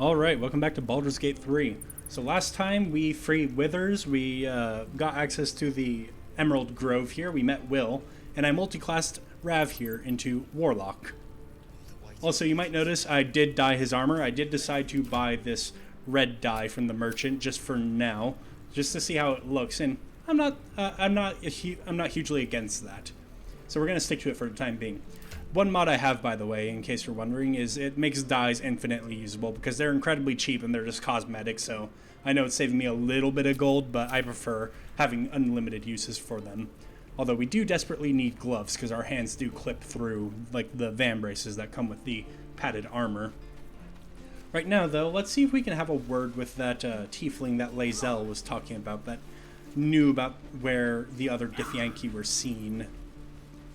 Alright, welcome back to Baldur's Gate 3. So last time we freed Withers, we got access to the Emerald Grove here, we met Will, and I multiclassed Rav here into Warlock. Also, you might notice I did dye his armor. I did decide to buy this red dye from the merchant just for now, just to see how it looks, and I'm not hugely against that. So we're going to stick to it for the time being. One mod I have, by the way, in case you're wondering, is it makes dyes infinitely usable because they're incredibly cheap and they're just cosmetic, so I know it's saving me a little bit of gold, but I prefer having unlimited uses for them. Although we do desperately need gloves because our hands do clip through, like the van braces that come with the padded armor. Right now, though, let's see if we can have a word with that tiefling that Lae'zel was talking about, that knew about where the other Githyanki were seen.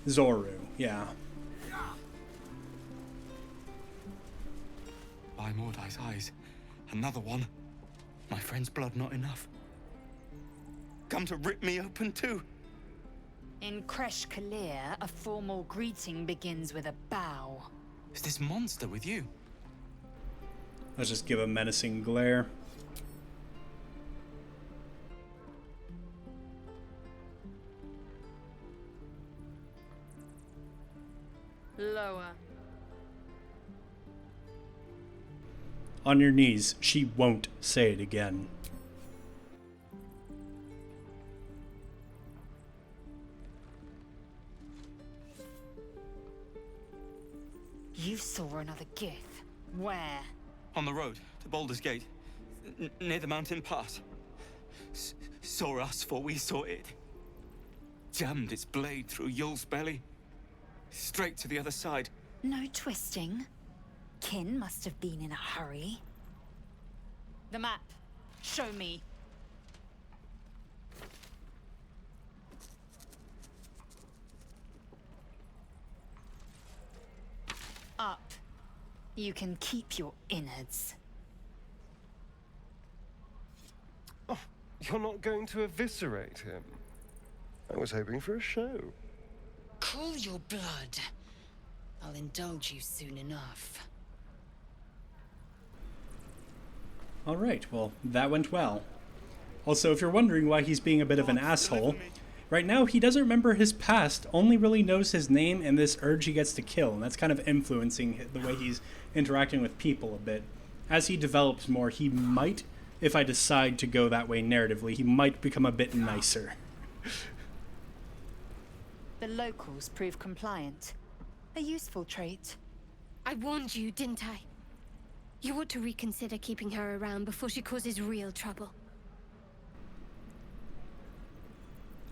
Zoru, yeah. By Mordai's eyes, another one. My friend's blood not enough. Come to rip me open too. In Kresh Kalir, a formal greeting begins with a bow. Is this monster with you? Let's just give a menacing glare. Lower. On your knees, she won't say it again. You saw another Gith. Where? On the road to Baldur's Gate, near the mountain pass. Saw us, for we saw it. Jammed its blade through Yul's belly, straight to the other side. No twisting. Kin must have been in a hurry. The map. Show me. Up. You can keep your innards. Oh, you're not going to eviscerate him? I was hoping for a show. Cool your blood. I'll indulge you soon enough. Alright, well, that went well. Also, if you're wondering why he's being a bit of an asshole, right now he doesn't remember his past, only really knows his name and this urge he gets to kill, and that's kind of influencing the way he's interacting with people a bit. As he develops more, he might, if I decide to go that way narratively, he might become a bit nicer. The locals prove compliant. A useful trait. I warned you, didn't I? You ought to reconsider keeping her around before she causes real trouble.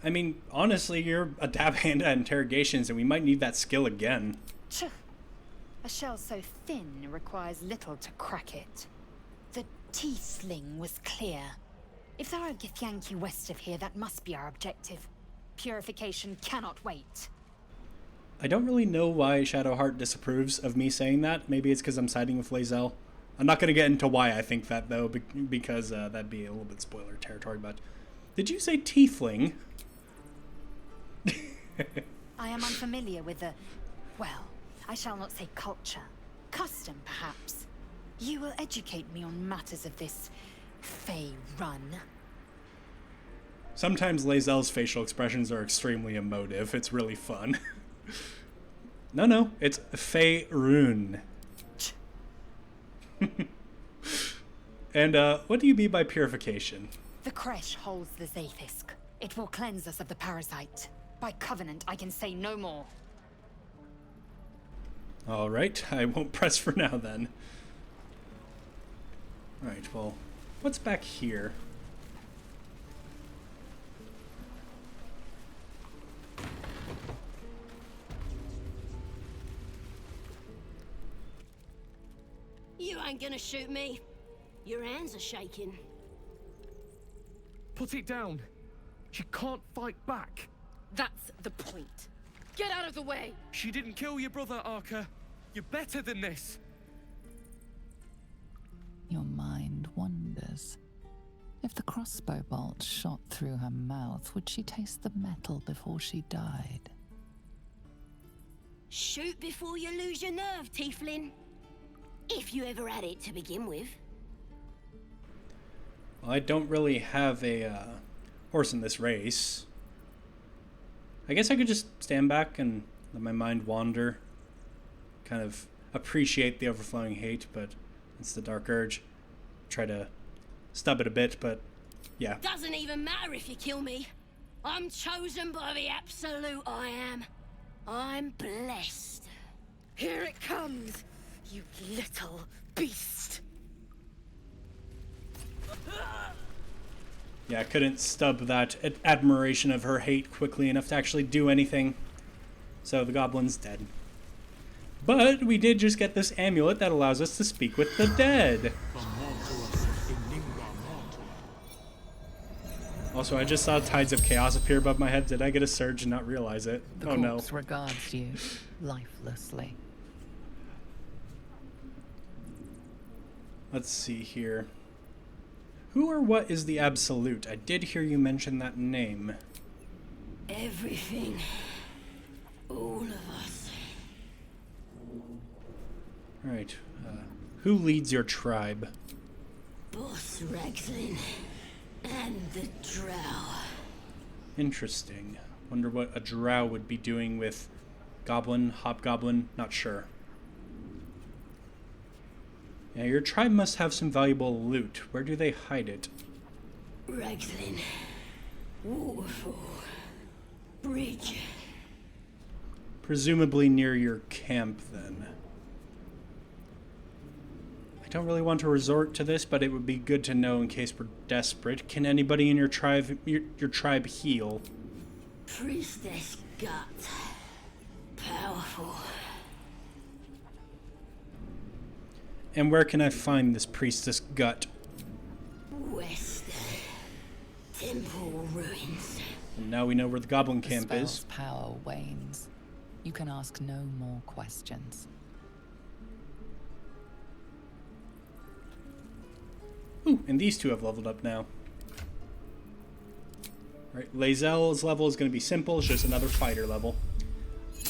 I mean, honestly, you're a dab hand at interrogations, and we might need that skill again. Tch. A shell so thin requires little to crack it. The tiefling was clear. If there are Githyanki west of here, that must be our objective. Purification cannot wait. I don't really know why Shadowheart disapproves of me saying that. Maybe it's because I'm siding with Lae'zel. I'm not going to get into why I think that, though, because that'd be a little bit spoiler territory, but... Did you say tiefling? I am unfamiliar with the... well, I shall not say culture. Custom, perhaps. You will educate me on matters of this... Fey run. Sometimes Lae'zel's facial expressions are extremely emotive. It's really fun. No, it's Fey rune. And what do you mean by purification? The Kresh holds the Zaithisk. It will cleanse us of the parasite. By covenant, I can say no more. Alright, I won't press for now then. Alright, well, what's back here? You ain't gonna shoot me. Your hands are shaking. Put it down. She can't fight back. That's the point. Get out of the way! She didn't kill your brother, Arca. You're better than this. Your mind wanders. If the crossbow bolt shot through her mouth, would she taste the metal before she died? Shoot before you lose your nerve, tiefling. If you ever had it to begin with. Well, I don't really have a horse in this race. I guess I could just stand back and let my mind wander. Kind of appreciate the overflowing hate, but it's the dark urge. Try to stub it a bit, but yeah. Doesn't even matter if you kill me. I'm chosen by the absolute I am. I'm blessed. Here it comes, you little beast. Yeah, I couldn't stub that admiration of her hate quickly enough to actually do anything. So the goblin's dead. But we did just get this amulet that allows us to speak with the dead. Also, I just saw tides of chaos appear above my head. Did I get a surge and not realize it? The Oh no. corpse regards you lifelessly. Let's see here. Who or what is the Absolute? I did hear you mention that name. Everything. All of us. Alright. Who leads your tribe? Boss Ragslin. And the drow. Interesting. Wonder what a drow would be doing with goblin, hobgoblin, not sure. Yeah, your tribe must have some valuable loot. Where do they hide it? Ragslin. Waterfall. Bridge. Presumably near your camp, then. I don't really want to resort to this, but it would be good to know in case we're desperate. Can anybody in your tribe heal? Priestess Gut. Powerful. And where can I find this Priestess Gut? West. Temple ruins. And now we know where the goblin The camp spell's is. power wanes. You can ask no more questions. Ooh, and these two have leveled up now. Alright, Lae'zel's level is going to be simple. It's just another fighter level.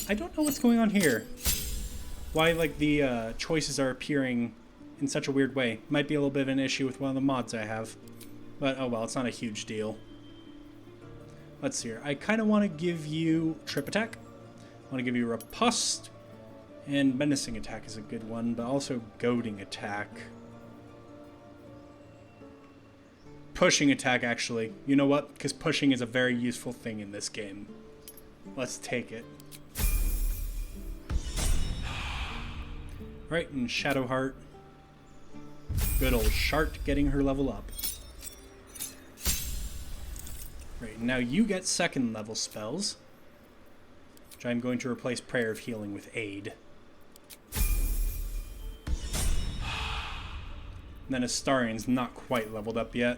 I don't know what's going on here. Why, like, the choices are appearing in such a weird way. Might be a little bit of an issue with one of the mods I have. But, oh well, it's not a huge deal. Let's see here. I kind of want to give you Trip Attack. I want to give you Riposte. And Menacing Attack is a good one, but also Goading Attack. Pushing Attack, actually. You know what? Because pushing is a very useful thing in this game. Let's take it. Right, and Shadowheart. Good old Shart getting her level up. Right, now you get second level spells, which I'm going to replace Prayer of Healing with Aid. And then Astarian's not quite leveled up yet.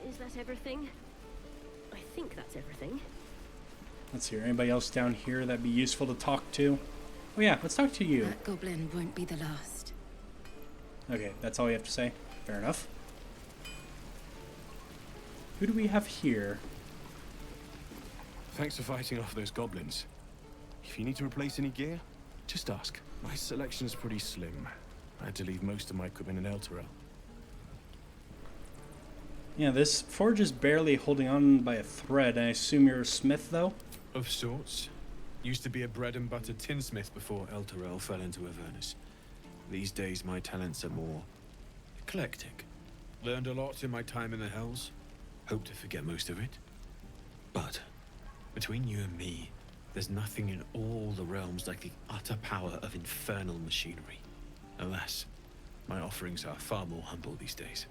Is that everything? I think that's everything. Let's see, anybody else down here that'd be useful to talk to? Oh yeah, let's talk to you. That goblin won't be the last. Okay, that's all you have to say. Fair enough. Who do we have here? Thanks for fighting off those goblins. If you need to replace any gear, just ask. My selection's pretty slim. I had to leave most of my equipment in Elturel. Yeah, this forge is barely holding on by a thread. I assume you're a smith, though? Of sorts. Used to be a bread and butter tinsmith before Elturel fell into Avernus. These days my talents are more eclectic. Learned a lot in my time in the Hells. Hope to forget most of it. But between you and me, there's nothing in all the realms like the utter power of infernal machinery. Alas, my offerings are far more humble these days.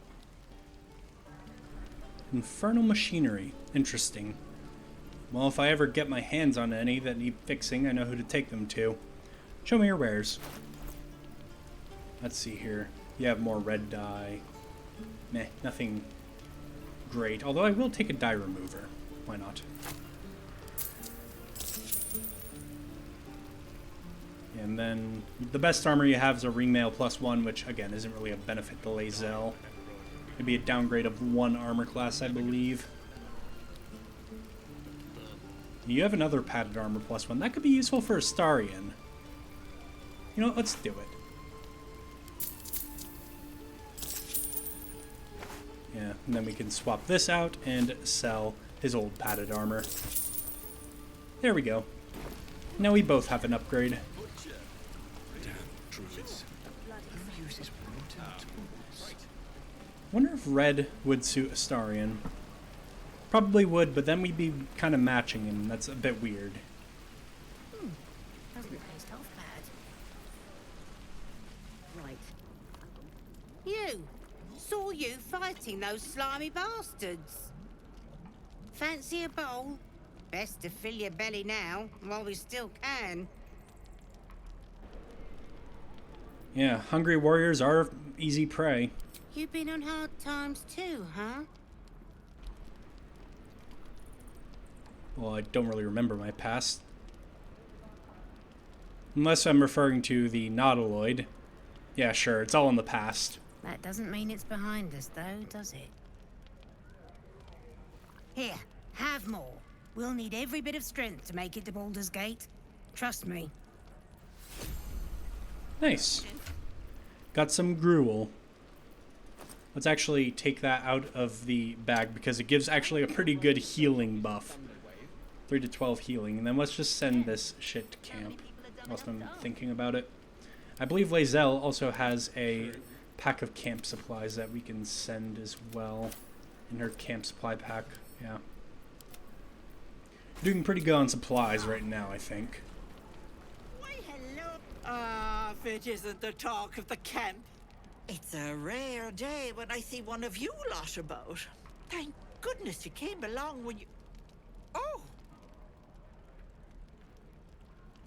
Infernal machinery. Interesting. Well, if I ever get my hands on any that need fixing, I know who to take them to. Show me your wares. Let's see here. You have more red dye. Meh, nothing great. Although I will take a dye remover. Why not? And then the best armor you have is a ringmail +1, which again isn't really a benefit to Lae'zel. It'd be a downgrade of 1 armor class, I believe. You have another padded armor +1. That could be useful for Astarion. You know what? Let's do it. Yeah, and then we can swap this out and sell his old padded armor. There we go. Now we both have an upgrade. Wonder if red would suit Astarion. Probably would, but then we'd be kind of matching him. That's a bit weird. Doesn't taste half bad. Right. You! Saw you fighting those slimy bastards. Fancy a bowl? Best to fill your belly now, while we still can. Yeah, hungry warriors are easy prey. You've been on hard times too, huh? Well, I don't really remember my past. Unless I'm referring to the Nautiloid. Yeah, sure, it's all in the past. That doesn't mean it's behind us, though, does it? Here, have more. We'll need every bit of strength to make it to Baldur's Gate. Trust me. Nice. Got some gruel. Let's actually take that out of the bag because it gives actually a pretty good healing buff. 3 to 12 healing. And then let's just send this shit to camp whilst I'm thinking about it. I believe Lae'zel also has a pack of camp supplies that we can send as well in her camp supply pack. Yeah. Doing pretty good on supplies right now, I think. Why, hello. If it isn't the talk of the camp. It's a rare day when I see one of you lot about. Thank goodness you came along when you... Oh!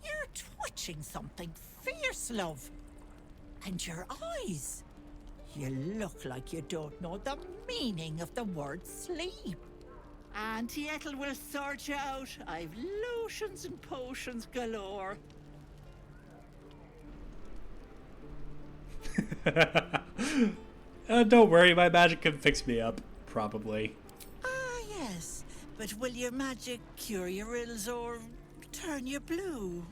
You're twitching something fierce, love. And your eyes. You look like you don't know the meaning of the word sleep. Auntie Ethel will sort you out. I've lotions and potions galore. Don't worry, my magic can fix me up. Probably. Ah, yes. But will your magic cure your ills or turn you blue?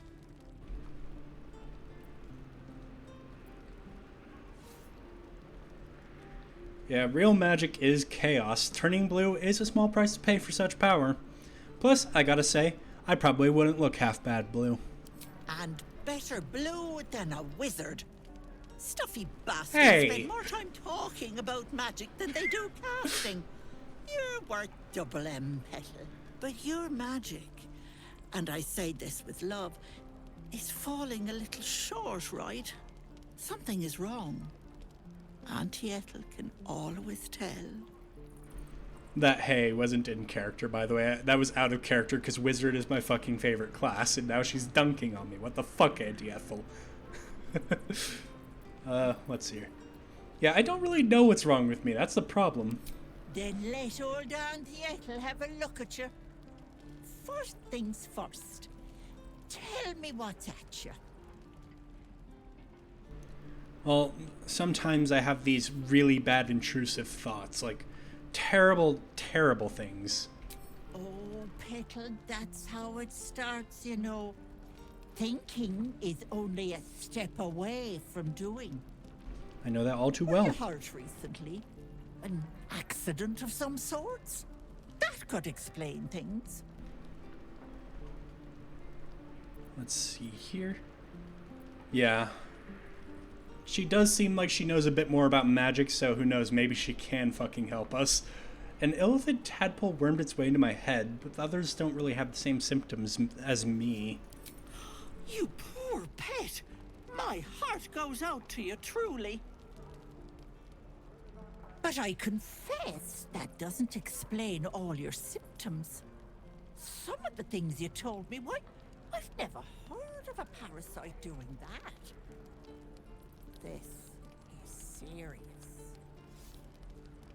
Yeah, real magic is chaos. Turning blue is a small price to pay for such power. Plus, I gotta say, I probably wouldn't look half bad blue. And better blue than a wizard. Stuffy bastards spend more time talking about magic than they do casting. You're worth double M, Petal. But your magic, and I say this with love, is falling a little short, right? Something is wrong. Auntie Ethel can always tell. That hey wasn't in character, by the way. That was out of character because wizard is my fucking favorite class, and now she's dunking on me. What the fuck, Auntie Ethel? Let's see here. Yeah, I don't really know what's wrong with me. That's the problem. Then let old Auntie Ethel have a look at you. First things first. Tell me what's at you. Well, sometimes I have these really bad intrusive thoughts, like terrible, terrible things. Oh, Petal, that's how it starts, you know. Thinking is only a step away from doing. I know that all too Were well. you hurt recently? An accident of some sorts? That could explain things. Let's see here. Yeah. She does seem like she knows a bit more about magic, so who knows, maybe she can fucking help us. An illithid tadpole wormed its way into my head, but the others don't really have the same symptoms as me. You poor pet! My heart goes out to you, truly. But I confess that doesn't explain all your symptoms. Some of the things you told me, why, I've never heard of a parasite doing that. This is serious.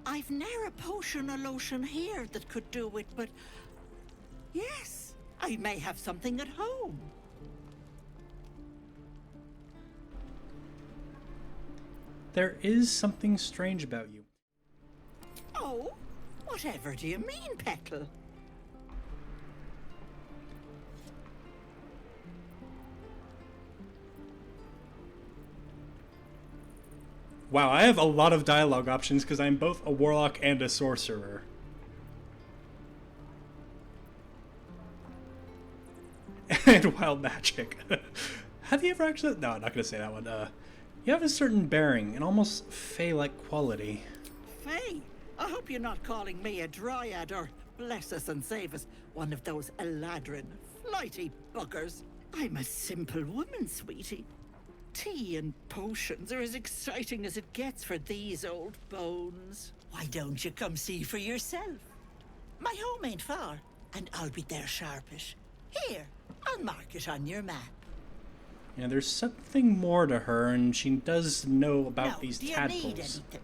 I've ne'er a potion or lotion here that could do it, but yes, I may have something at home. There is something strange about you. Oh, whatever do you mean, Petal? Wow, I have a lot of dialogue options because I'm both a warlock and a sorcerer. And wild magic. Have you ever actually... No, I'm not going to say that one. You have a certain bearing, an almost fey-like quality. Faye, I hope you're not calling me a dryad or, bless us and save us, one of those Eladrin, flighty buggers. I'm a simple woman, sweetie. Tea and potions are as exciting as it gets for these old bones. Why don't you come see for yourself? My home ain't far, and I'll be there sharpish. Here, I'll mark it on your map. Yeah, there's something more to her, and she does know about Now, these do you tadpoles. need anything?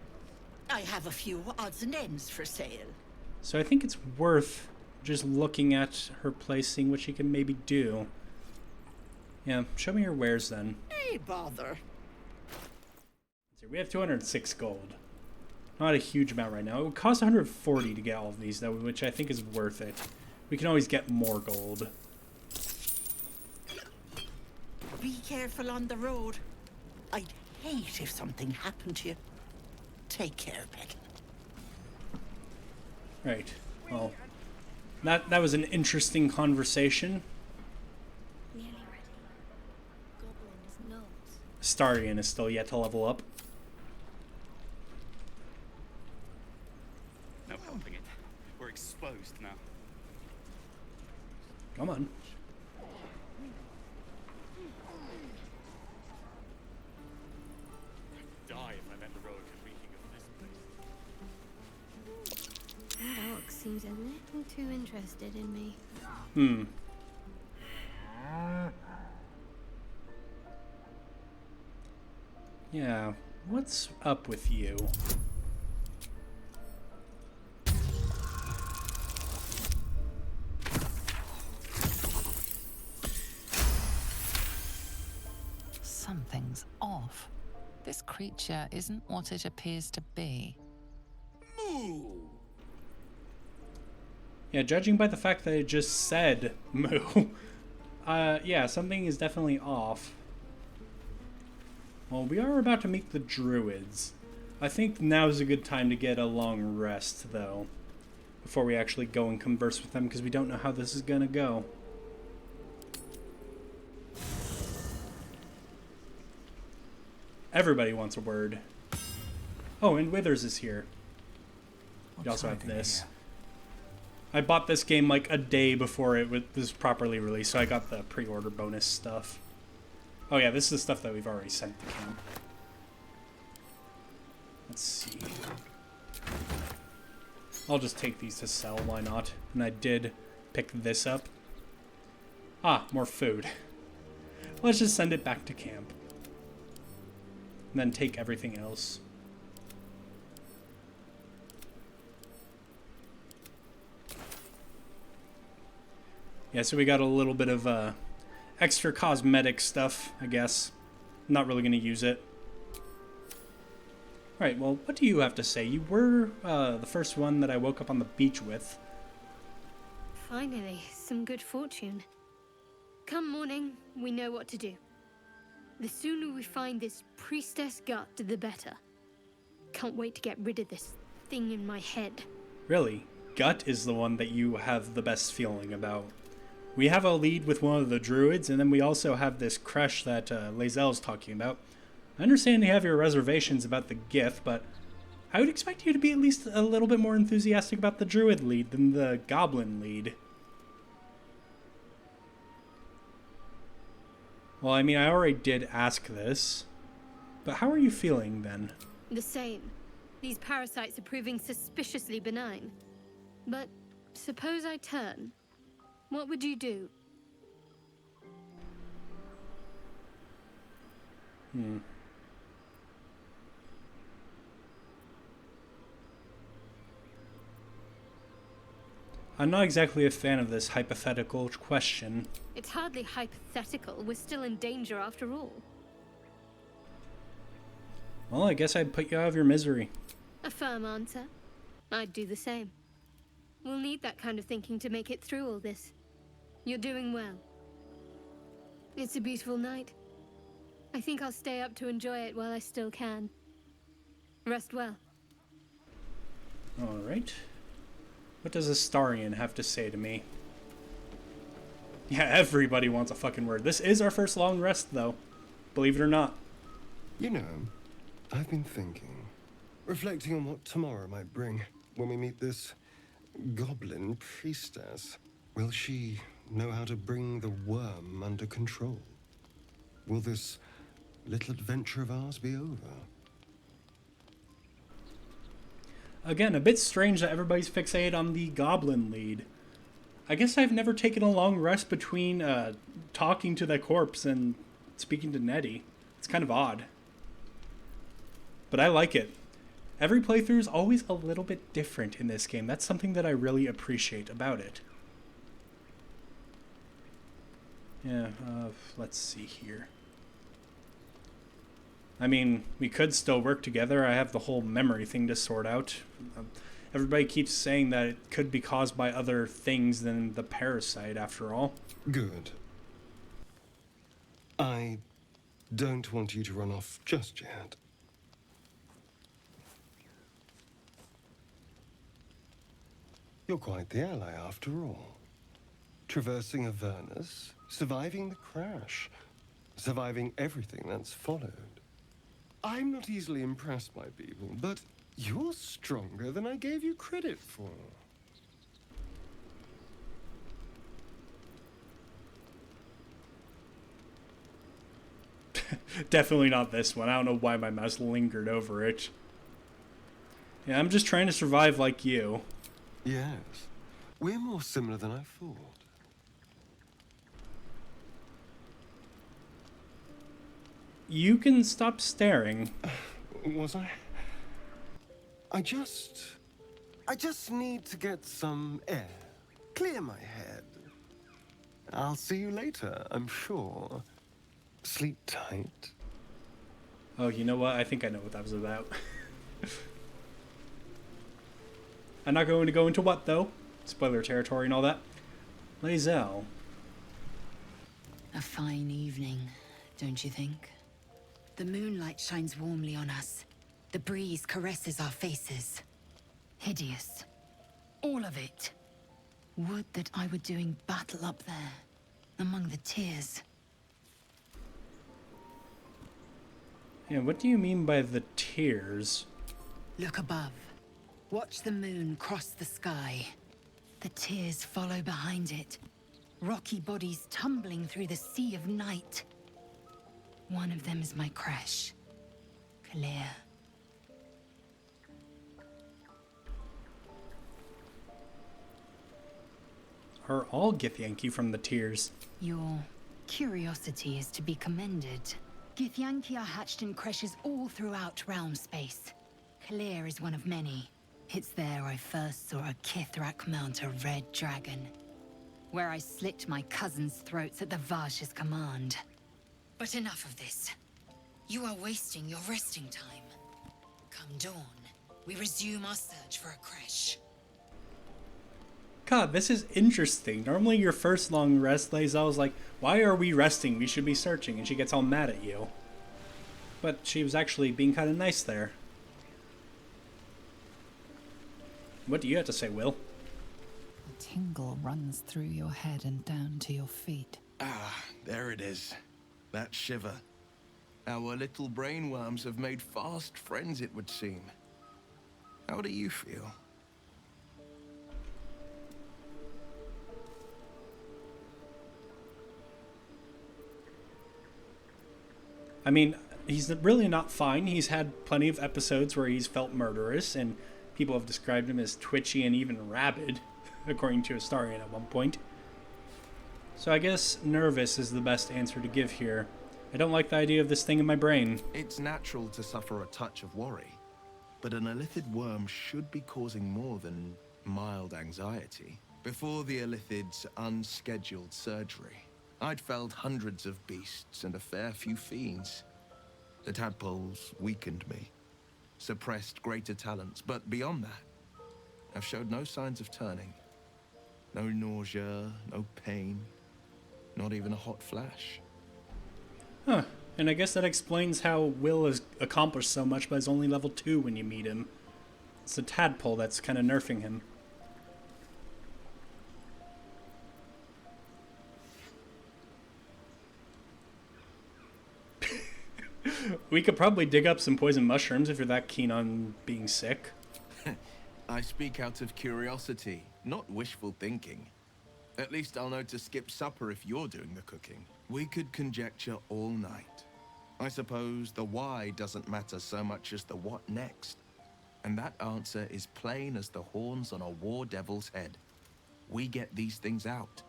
I have a few odds and ends for sale. So I think it's worth just looking at her place, seeing what she can maybe do. Yeah, show me your wares then. Hey, bother. So we have 206 gold. Not a huge amount right now. It would cost 140 to get all of these, though, which I think is worth it. We can always get more gold. Be careful on the road. I'd hate if something happened to you. Take care, pet. Right. Well, that was an interesting conversation. Nearly ready. Goblin's nose. Starion is still yet to level up. No helping it. We're exposed now. Come on. Die if I met the road reeking of this place. That orc seems a little too interested in me. Yeah, what's up with you? Something's off. This creature isn't what it appears to be. Yeah, judging by the fact that it just said moo, yeah, something is definitely off. Well, we are about to meet the druids. I think now's a good time to get a long rest, though, before we actually go and converse with them, because we don't know how this is gonna go. Everybody wants a word. Oh, and Withers is here. We also have this. I bought this game like a day before it was properly released, so I got the pre-order bonus stuff. Oh yeah, this is the stuff that we've already sent to camp. Let's see. I'll just take these to sell, why not? And I did pick this up. Ah, more food. Let's just send it back to camp. And then take everything else. Yeah, so we got a little bit of extra cosmetic stuff, I guess. Not really going to use it. Alright, well, what do you have to say? You were the first one that I woke up on the beach with. Finally, some good fortune. Come morning, we know what to do. The sooner we find this priestess gut, the better. Can't wait to get rid of this thing in my head. Really? Gut is the one that you have the best feeling about. We have a lead with one of the druids, and then we also have this crush that Lae'zel's talking about. I understand you have your reservations about the Gith, but I would expect you to be at least a little bit more enthusiastic about the druid lead than the goblin lead. Well, I mean, I already did ask this, but how are you feeling then? The same. These parasites are proving suspiciously benign. But suppose I turn. What would you do? I'm not exactly a fan of this hypothetical question. It's hardly hypothetical. We're still in danger after all. Well, I guess I'd put you out of your misery. A firm answer. I'd do the same. We'll need that kind of thinking to make it through all this. You're doing well. It's a beautiful night. I think I'll stay up to enjoy it while I still can. Rest well. Alright. What does Astarion have to say to me? Yeah, everybody wants a fucking word. This is our first long rest, though. Believe it or not. You know, I've been thinking, reflecting on what tomorrow might bring when we meet this goblin priestess. Will she know how to bring the worm under control? Will this little adventure of ours be over? Again, a bit strange that everybody's fixated on the goblin lead. I guess I've never taken a long rest between talking to the corpse and speaking to Nettie. It's kind of odd. But I like it. Every playthrough is always a little bit different in this game. That's something that I really appreciate about it. Yeah, let's see here. I mean, we could still work together. I have the whole memory thing to sort out. Everybody keeps saying that it could be caused by other things than the parasite, after all. Good. I don't want you to run off just yet. You're quite the ally, after all. Traversing Avernus, surviving the crash, surviving everything that's followed. I'm not easily impressed by people, but you're stronger than I gave you credit for. Definitely not this one. I don't know why my mouse lingered over it. Yeah, I'm just trying to survive like you. Yes. We're more similar than I thought. You can stop staring. Was I? I just need to get some air. Clear my head. I'll see you later, I'm sure. Sleep tight. Oh, you know what? I think I know what that was about. I'm not going to go into what, though. Spoiler territory and all that. Lae'zel. A fine evening, don't you think? The moonlight shines warmly on us. The breeze caresses our faces. Hideous. All of it. Would that I were doing battle up there, among the tears. Yeah, what do you mean by the tears? Look above. Watch the moon cross the sky. The tears follow behind it. Rocky bodies tumbling through the sea of night. One of them is my crash. Clear. Are all Githyanki from the tears? Your curiosity is to be commended. Githyanki are hatched in creches all throughout realm space. Clear is one of many. It's there I first saw a Kithrak mount a red dragon, where I slit my cousins' throats at the Vash's command. But enough of this. You are wasting your resting time. Come dawn, we resume our search for a creche. God, this is interesting. Normally your first long rest, Lae'zel's like, why are we resting? We should be searching. And she gets all mad at you. But she was actually being kind of nice there. What do you have to say, Will? A tingle runs through your head and down to your feet. Ah, there it is. That shiver. Our little brainworms have made fast friends, it would seem. How do you feel? I mean, he's really not fine. He's had plenty of episodes where he's felt murderous, and people have described him as twitchy and even rabid, according to Astarion at one point. So I guess nervous is the best answer to give here. I don't like the idea of this thing in my brain. It's natural to suffer a touch of worry, but an illithid worm should be causing more than mild anxiety. Before the illithid's unscheduled surgery, I'd felled hundreds of beasts and a fair few fiends. The tadpoles weakened me, suppressed greater talents, but beyond that, I've showed no signs of turning. No nausea, no pain, not even a hot flash. Huh. And I guess that explains how Will has accomplished so much, but is only level 2 when you meet him. It's the tadpole that's kind of nerfing him. We could probably dig up some poison mushrooms if you're that keen on being sick. I speak out of curiosity, not wishful thinking. At least I'll know to skip supper if you're doing the cooking. We could conjecture all night. I suppose the why doesn't matter so much as the what next. And that answer is plain as the horns on a war devil's head. We get these things out.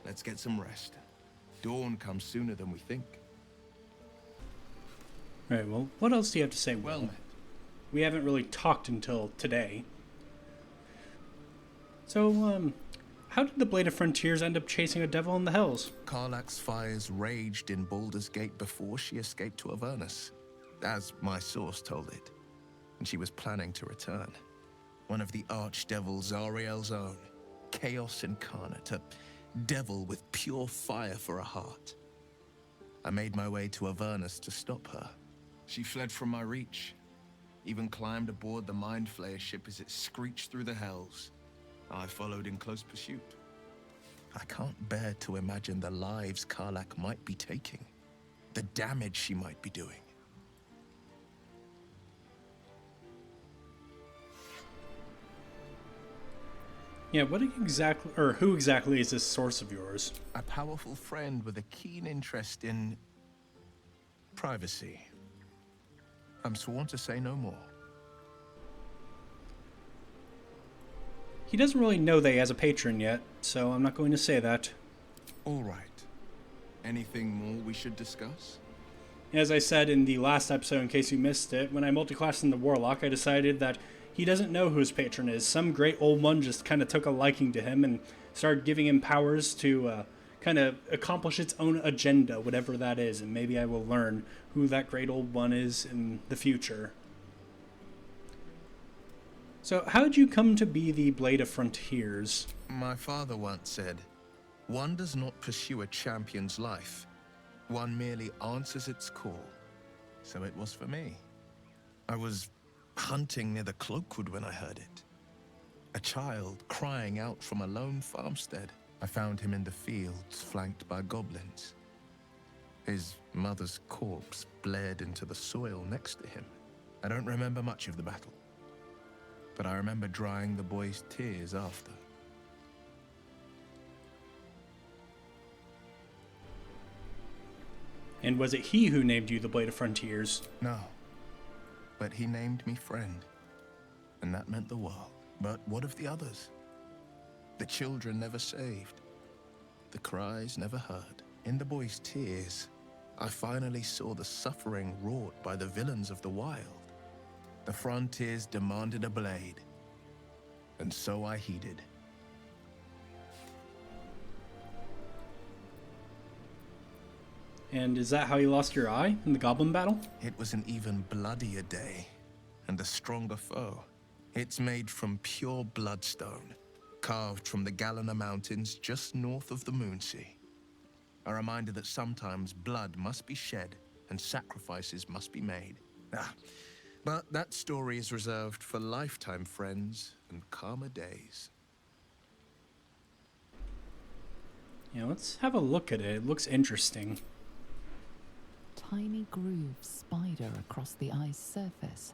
Let's get some rest. Dawn comes sooner than we think. Right, well, what else do you have to say, Will? Well, we haven't really talked until today. So, how did the Blade of Frontiers end up chasing a devil in the hills? Karlach's fires raged in Baldur's Gate before she escaped to Avernus, as my source told it. And she was planning to return. One of the archdevils Ariel's own, chaos incarnate, a devil with pure fire for a heart. I made my way to Avernus to stop her. She fled from my reach, even climbed aboard the Mind Flayer ship as it screeched through the hells. I followed in close pursuit. I can't bear to imagine the lives Karlach might be taking, the damage she might be doing. Yeah, who exactly is this source of yours? A powerful friend with a keen interest in privacy. I'm sworn to say no more. He doesn't really know that he has a patron yet, so I'm not going to say that. All right. Anything more we should discuss? As I said in the last episode, in case you missed it, when I multiclassed in the Warlock, I decided that he doesn't know who his patron is. Some great old one just kind of took a liking to him and started giving him powers to kind of accomplish its own agenda, whatever that is, and maybe I will learn who that great old one is in the future. So, how did you come to be the Blade of Frontiers? My father once said, one does not pursue a champion's life. One merely answers its call. So it was for me. I was hunting near the Cloakwood when I heard it. A child crying out from a lone farmstead. I found him in the fields, flanked by goblins. His mother's corpse bled into the soil next to him. I don't remember much of the battle, but I remember drying the boy's tears after. And was it he who named you the Blade of Frontiers? No, but he named me friend, and that meant the world. But what of the others? The children never saved, the cries never heard. In the boy's tears, I finally saw the suffering wrought by the villains of the wild. The frontiers demanded a blade, and so I heeded. And is that how you lost your eye in the goblin battle? It was an even bloodier day, and a stronger foe. It's made from pure bloodstone, carved from the Galena Mountains just north of the Moonsea. A reminder that sometimes blood must be shed and sacrifices must be made. But that story is reserved for lifetime friends and calmer days. Yeah, let's have a look at it. It looks interesting. Tiny grooves spider across the eye's surface.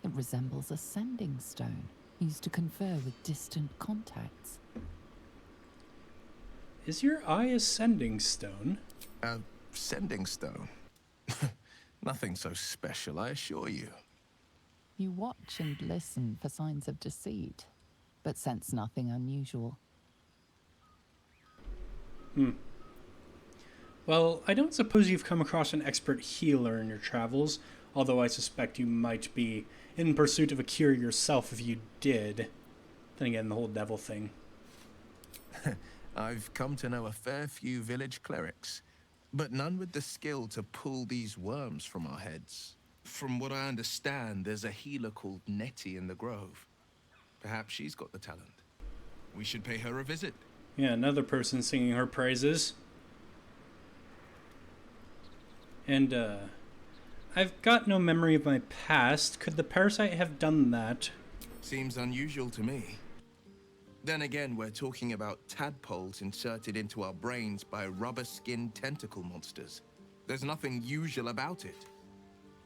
It resembles a sending stone used to confer with distant contacts. Is your eye a sending stone? A sending stone? Nothing so special, I assure you. You watch and listen for signs of deceit, but sense nothing unusual. Well, I don't suppose you've come across an expert healer in your travels, although I suspect you might be in pursuit of a cure yourself if you did. Then again, the whole devil thing. I've come to know a fair few village clerics, but none with the skill to pull these worms from our heads. From what I understand, there's a healer called Nettie in the Grove. Perhaps she's got the talent. We should pay her a visit. Yeah, another person singing her praises. And, I've got no memory of my past. Could the parasite have done that? Seems unusual to me. Then again, we're talking about tadpoles inserted into our brains by rubber-skinned tentacle monsters. There's nothing usual about it.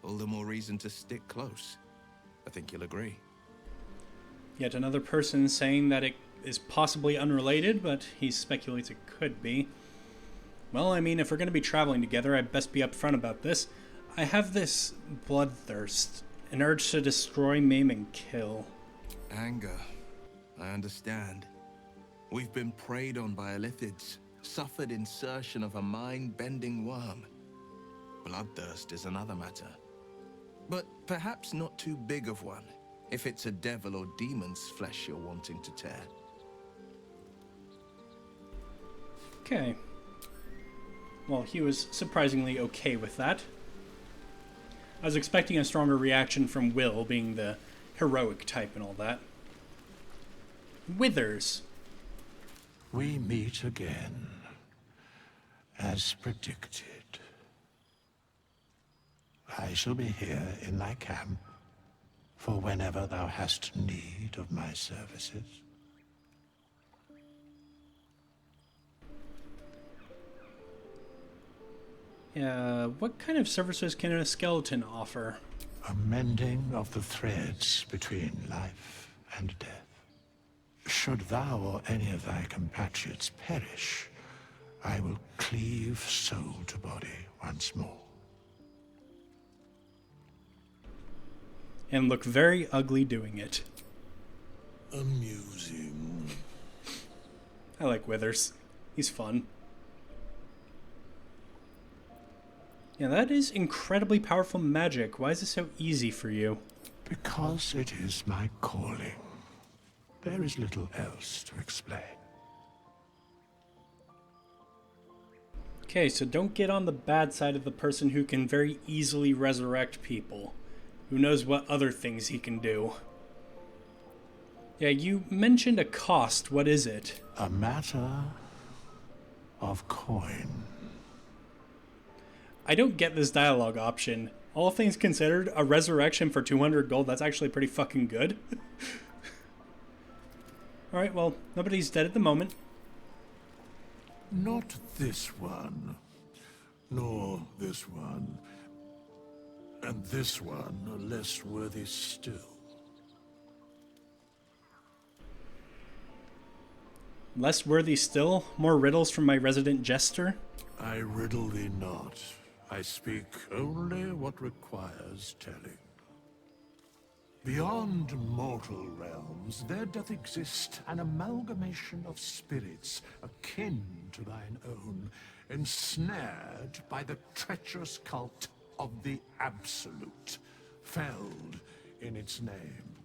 All the more reason to stick close. I think you'll agree. Yet another person saying that it is possibly unrelated, but he speculates it could be. Well, I mean, if we're going to be traveling together, I'd best be upfront about this. I have this bloodthirst, an urge to destroy, maim, and kill. Anger. I understand. We've been preyed on by illithids, suffered insertion of a mind-bending worm. Bloodthirst is another matter. But perhaps not too big of one, if it's a devil or demon's flesh you're wanting to tear. Okay. Well, he was surprisingly okay with that. I was expecting a stronger reaction from Will, being the heroic type and all that. Withers. We meet again, as predicted. I shall be here in thy camp for whenever thou hast need of my services. What kind of services can a skeleton offer? A mending of the threads between life and death. Should thou or any of thy compatriots perish, I will cleave soul to body once more. And look very ugly doing it. Amusing. I like Withers. He's fun. Yeah, that is incredibly powerful magic. Why is it so easy for you? Because it is my calling. There is little else to explain. Okay, so don't get on the bad side of the person who can very easily resurrect people. Who knows what other things he can do. Yeah, you mentioned a cost. What is it? A matter of coin. I don't get this dialogue option. All things considered, a resurrection for 200 gold, that's actually pretty fucking good. Alright, well, nobody's dead at the moment. Not this one, nor this one, and this one are less worthy still. Less worthy still? More riddles from my resident jester? I riddle thee not. I speak only what requires telling. Beyond mortal realms, there doth exist an amalgamation of spirits akin to thine own, ensnared by the treacherous cult of the Absolute, felled in its name.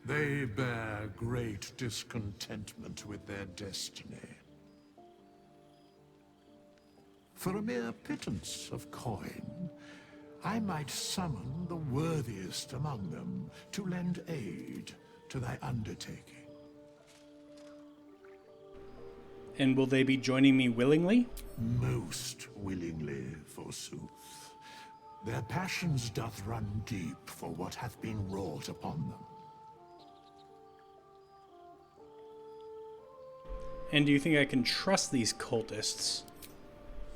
They bear great discontentment with their destiny. For a mere pittance of coin, I might summon the worthiest among them to lend aid to thy undertaking. And will they be joining me willingly? Most willingly, forsooth. Their passions doth run deep for what hath been wrought upon them. And do you think I can trust these cultists?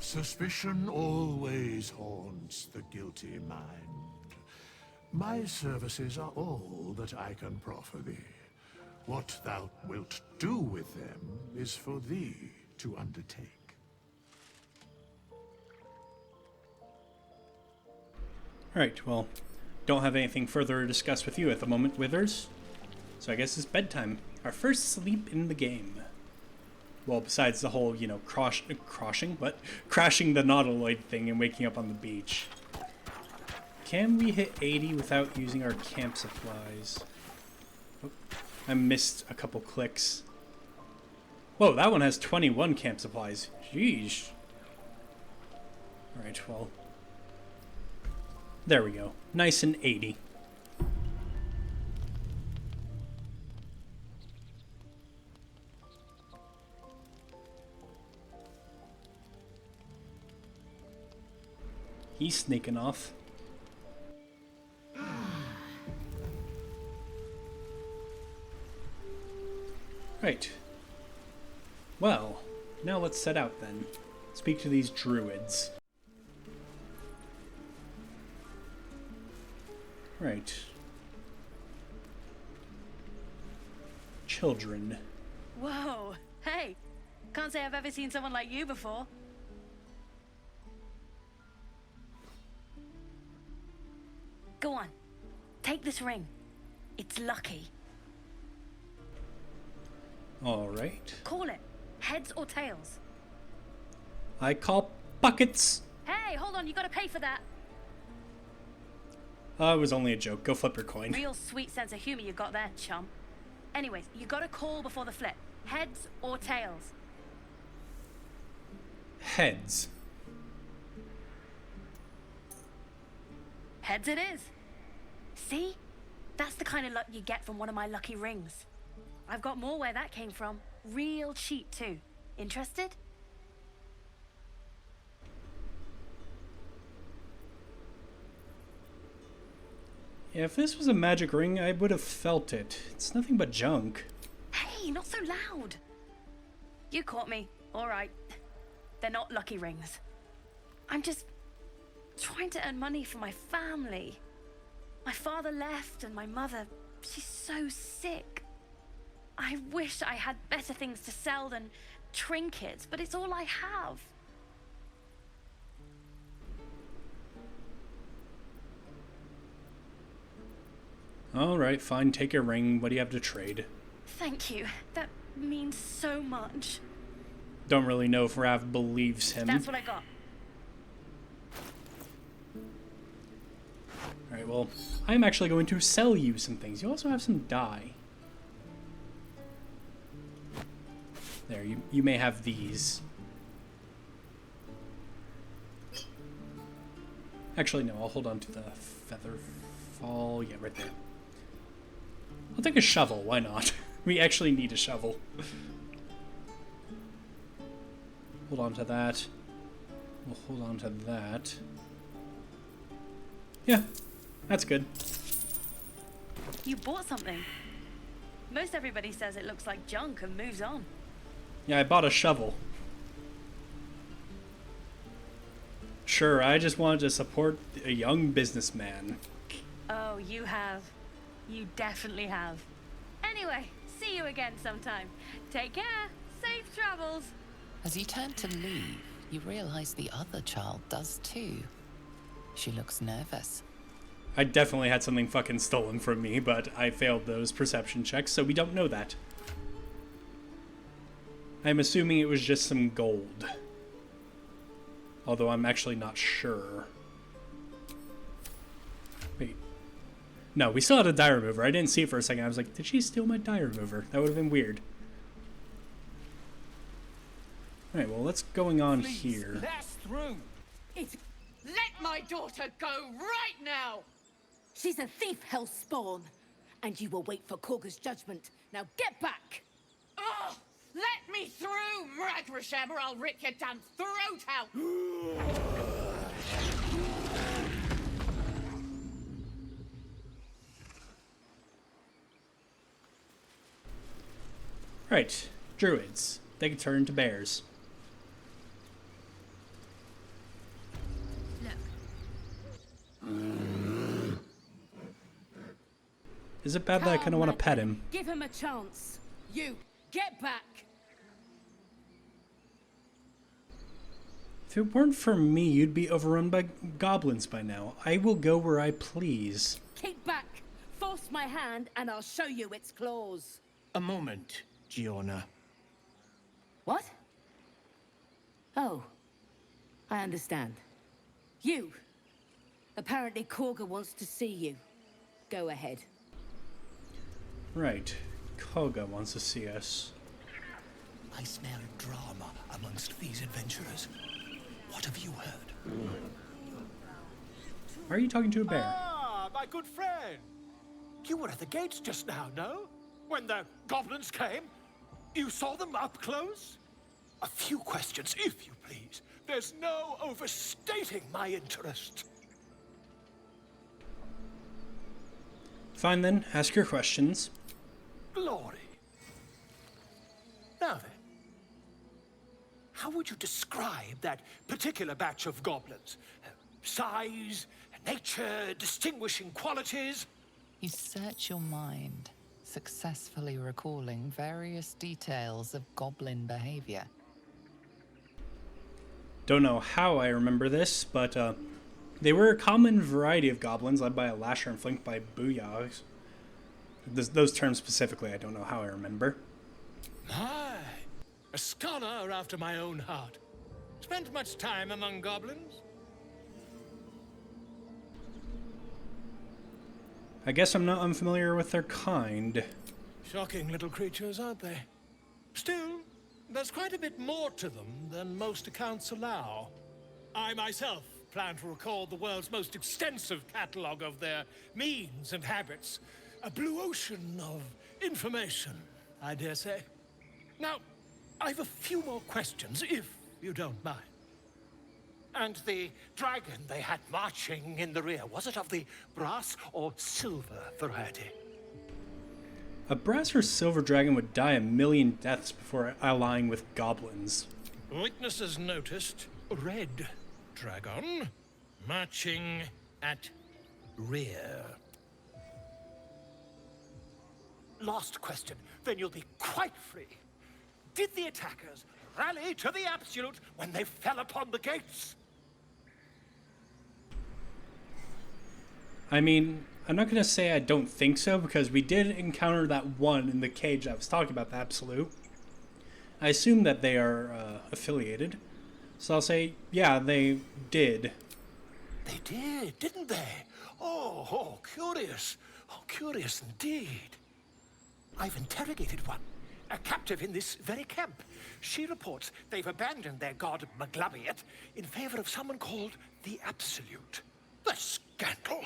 Suspicion always haunts the guilty mind. My services are all that I can proffer thee. What thou wilt do with them is for thee to undertake. Alright, well, don't have anything further to discuss with you at the moment, Withers. So I guess it's bedtime. Our first sleep in the game. Well, besides the whole, crashing the nautiloid thing and waking up on the beach. Can we hit 80 without using our camp supplies? Oh, I missed a couple clicks. Whoa, that one has 21 camp supplies. Jeez. Alright, well. There we go. Nice and 80. He's sneaking off. Right. Well, now let's set out then. Speak to these druids. Right. Children. Whoa! Hey! Can't say I've ever seen someone like you before. Go on. Take this ring. It's lucky. Alright. Call it. Heads or tails? I call buckets. Hey, hold on. You gotta pay for that. It was only a joke. Go flip your coin. Real sweet sense of humor you got there, chum. Anyways, you gotta call before the flip. Heads or tails? Heads. Heads it is. See? That's the kind of luck you get from one of my lucky rings. I've got more where that came from. Real cheap, too. Interested? Yeah, if this was a magic ring, I would have felt it. It's nothing but junk. Hey, not so loud. You caught me. All right. They're not lucky rings. I'm just trying to earn money for my family. My father left and my mother, she's so sick. I wish I had better things to sell than trinkets, but it's all I have. Alright, fine, take your ring. What do you have to trade? Thank you. That means so much. Don't really know if Rav believes him. That's what I got. Alright, well, I'm actually going to sell you some things. You also have some dye. There, you may have these. Actually, no, I'll hold on to the feather fall. Yeah, right there. I'll take a shovel, why not? We actually need a shovel. Hold on to that. We'll hold on to that. Yeah, that's good. You bought something. Most everybody says it looks like junk and moves on. Yeah, I bought a shovel. Sure, I just wanted to support a young businessman. Oh, you have. You definitely have. Anyway, see you again sometime. Take care. Safe travels. As you turn to leave, you realize the other child does too. She looks nervous. I definitely had something fucking stolen from me, but I failed those perception checks, so we don't know that. I'm assuming it was just some gold. Although I'm actually not sure. Wait. No, we still had a die remover. I didn't see it for a second. I was like, did she steal my die remover? That would have been weird. Alright, well, what's going on here? Let us through. Let my daughter go right now. She's a thief, hellspawn, and you will wait for Korga's judgment. Now get back! Oh, let me through, Mragrasham, or I'll rip your damn throat out! Right, druids. They can turn to bears. Is it bad that I kind of want to pet him? Give him a chance. You, get back! If it weren't for me, you'd be overrun by goblins by now. I will go where I please. Keep back! Force my hand and I'll show you its claws. A moment, Giona. What? Oh, I understand. You! Apparently Korga wants to see you. Go ahead. Right. Koga wants to see us. I smell drama amongst these adventurers. What have you heard? Why are you talking to a bear? Ah, my good friend. You were at the gates just now, no? When the goblins came? You saw them up close? A few questions, if you please. There's no overstating my interest. Fine then, ask your questions. Glory. Now then, how would you describe that particular batch of goblins? Size, nature, distinguishing qualities? You search your mind, successfully recalling various details of goblin behavior. Don't know how I remember this, but they were a common variety of goblins led by a lasher and flanked by booyahs. Those terms specifically, I don't know how I remember. My, a scholar after my own heart. Spent much time among goblins? I guess I'm not unfamiliar with their kind. Shocking little creatures, aren't they? Still, there's quite a bit more to them than most accounts allow. I myself plan to record the world's most extensive catalogue of their means and habits. A blue ocean of information, I dare say. Now, I've a few more questions, if you don't mind. And the dragon they had marching in the rear, was it of the brass or silver variety? A brass or silver dragon would die a million deaths before allying with goblins. Witnesses noticed red dragon marching at rear. Last question, then you'll be quite free. Did the attackers rally to the absolute when they fell upon the gates? I mean, I'm not going to say I don't think so, because we did encounter that one in the cage I was talking about, the absolute. I assume that they are affiliated. So I'll say, yeah, they did. They did, didn't they? Oh, curious. Oh, curious indeed. I've interrogated one, a captive in this very camp. She reports they've abandoned their god Maglabiet in favor of someone called the Absolute. The scandal!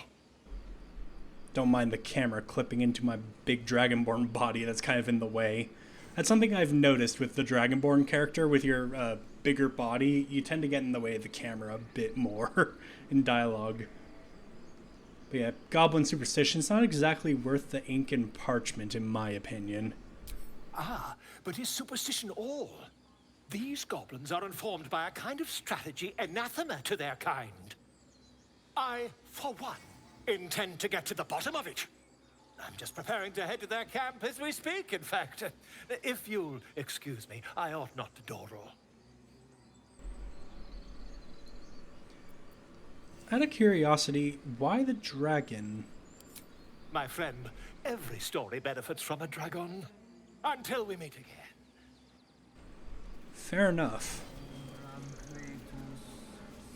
Don't mind the camera clipping into my big Dragonborn body that's kind of in the way. That's something I've noticed with the Dragonborn character. With your bigger body, you tend to get in the way of the camera a bit more in dialogue. But yeah, goblin superstition's not exactly worth the ink and parchment, in my opinion. Ah, but is superstition all? These goblins are informed by a kind of strategy anathema to their kind. I, for one, intend to get to the bottom of it. I'm just preparing to head to their camp as we speak, in fact. If you'll excuse me, I ought not to dawdle. Out of curiosity, why the dragon? My friend, every story benefits from a dragon. Until we meet again. Fair enough.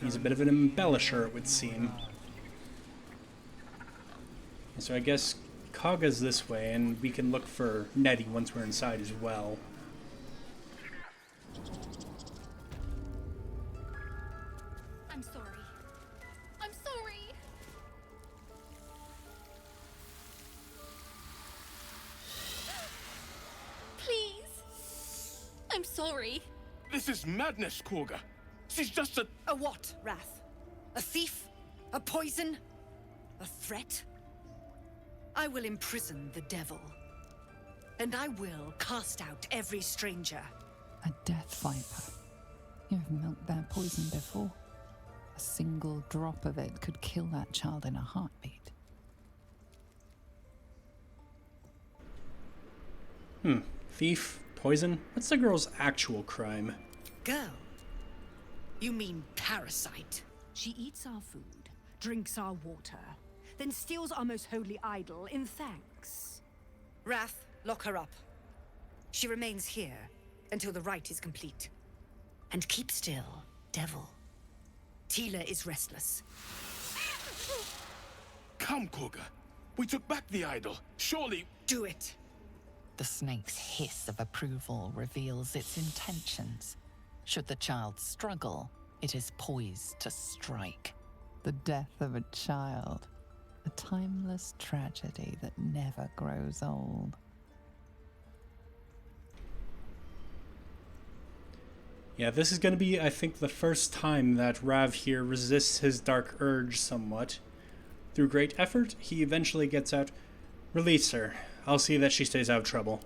He's a bit of an embellisher, it would seem. So I guess Kaga's this way, and we can look for Nettie once we're inside as well. I'm sorry. I'm sorry! Please! I'm sorry. This is madness, Korga. She's just a... A what, Wrath? A thief? A poison? A threat? I will imprison the devil. And I will cast out every stranger. A death viper. You've milked their poison before. A single drop of it could kill that child in a heartbeat. Thief? Poison? What's the girl's actual crime? Girl? You mean parasite? She eats our food, drinks our water, then steals our most holy idol in thanks. Wrath, lock her up. She remains here until the rite is complete. And keep still, devil. Tila is restless. Come, Korga. We took back the idol. Surely... Do it. The snake's hiss of approval reveals its intentions. Should the child struggle, it is poised to strike. The death of a child. A timeless tragedy that never grows old. Yeah, this is going to be, I think, the first time that Rav here resists his dark urge somewhat. Through great effort, he eventually gets out. Release her. I'll see that she stays out of trouble.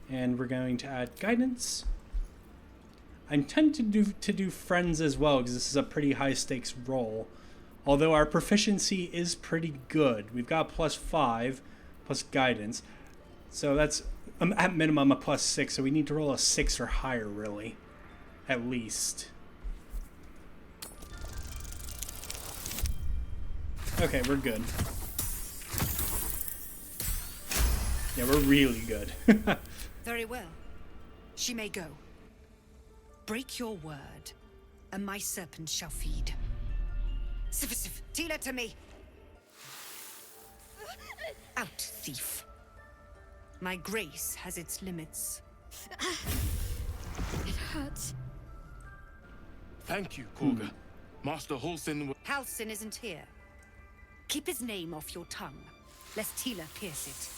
And we're going to add guidance. I intend to do friends as well, because this is a pretty high stakes role. Although our proficiency is pretty good. We've got +5 plus guidance. So that's at minimum a +6, so we need to roll a 6 or higher, really. At least. Okay, we're good. Yeah, we're really good. Very well. She may go. Break your word, and my serpent shall feed. Sif, Tila to me! Out, thief. My grace has its limits. It hurts. Thank you, Korga. Master Halsin... Halsin isn't here. Keep his name off your tongue, lest Tila pierce it.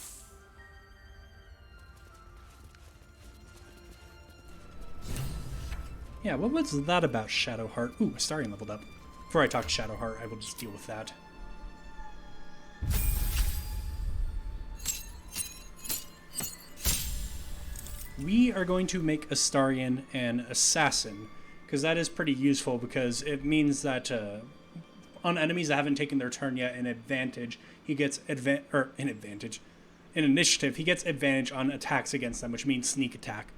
Yeah, what was that about, Shadowheart? Ooh, Astarion leveled up. Before I talk to Shadowheart, I will just deal with that. We are going to make Astarion an assassin, because that is pretty useful, because it means that on enemies that haven't taken their turn yet, in advantage, he gets in initiative, he gets advantage on attacks against them, which means sneak attack.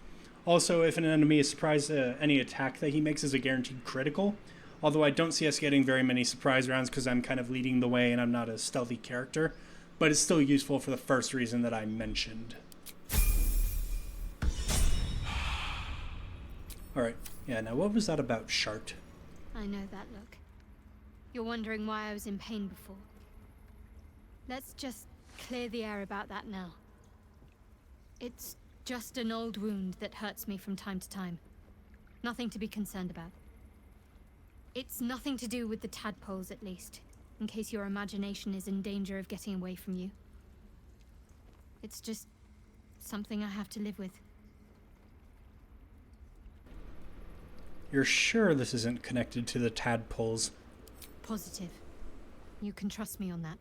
Also, if an enemy is surprised, any attack that he makes is a guaranteed critical. Although I don't see us getting very many surprise rounds because I'm kind of leading the way and I'm not a stealthy character. But it's still useful for the first reason that I mentioned. Alright, yeah, now what was that about, Shart? I know that look. You're wondering why I was in pain before. Let's just clear the air about that now. It's just an old wound that hurts me from time to time. Nothing to be concerned about. It's nothing to do with the tadpoles, at least, in case your imagination is in danger of getting away from you. It's just something I have to live with. You're sure this isn't connected to the tadpoles? Positive. You can trust me on that.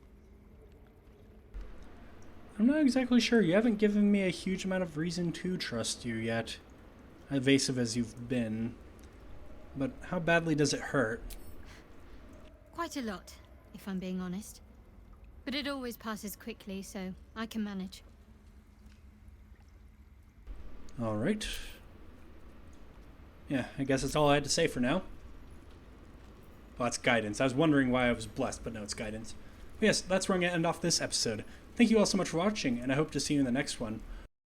I'm not exactly sure. You haven't given me a huge amount of reason to trust you yet. Evasive as you've been. But how badly does it hurt? Quite a lot, if I'm being honest. But it always passes quickly, so I can manage. Alright. Yeah, I guess that's all I had to say for now. Well, that's guidance. I was wondering why I was blessed, but no, it's guidance. But yes, that's where I'm going to end off this episode. Thank you all so much for watching, and I hope to see you in the next one.